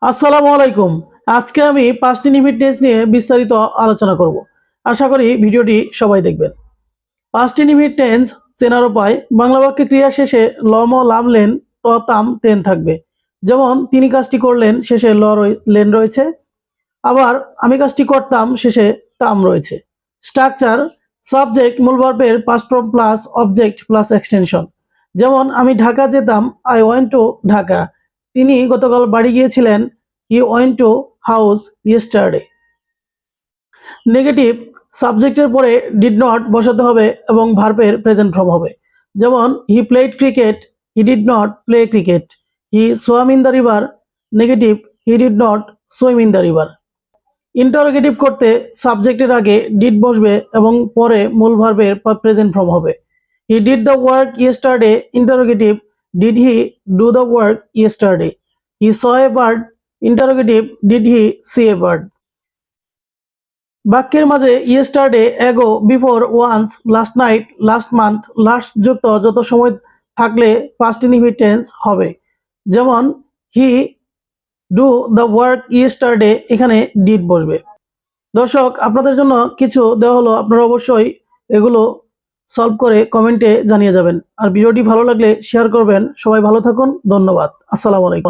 আসসালামু আলাইকুম। আজকে আমি ৫টি নিবিড় টেন্স নিয়ে বিস্তারিত আলোচনা করব। আশা করি ভিডিওটি সবাই দেখবেন। ৫টি নিবিড় টেন্স চেনার উপায়: বাংলা বাক্যে ক্রিয়া শেষে লম ও লাম লেন ত তাম তেন থাকবে। যেমন তিনি কাজটি করলেন শেষে লেন রয়েছে। আবার আমি কাজটি করতাম শেষে তাম রয়েছে। স্ট্রাকচার: সাবজেক্ট মূল ভার্বের past form plus object plus extension. যেমন আমি ঢাকা যেতাম, আই ওয়েন্ট টু ঢাকা। তিনি গতকাল বাড়ি গিয়েছিলেন, he went to house yesterday. Negative: সাবজেক্টের পরে ডিড নট বসাতে হবে এবং ভার্বের প্রেজেন্ট ফর্ম হবে। যেমন he played cricket, he did not play cricket. He swamp in the river. Negative: he did not swim in the river. Interrogative করতে সাবজেক্টের আগে ডিড বসবে এবং পরে মূল ভার্বের প্রেজেন্ট ফর্ম হবে। He did the work yesterday. Interrogative: did he do the work yesterday. He saw a bird. Interrogative: did he see a bird. বাক্যের মাঝে yesterday, ago, before, once, last night, last month, last যুক্ত যত সময় থাকলে past indefinite tense হবে। যেমন he do the work yesterday, এখানে did বসবে। দর্শক, আপনাদের জন্য কিছু দেওয়া হলো, আপনারা অবশ্যই এগুলো সলভ করে কমেন্টে জানিয়ে যাবেন। আর ভিডিওটি ভালো লাগলে শেয়ার করবেন। সবাই ভালো থাকুন, ধন্যবাদ। আসসালামু আলাইকুম।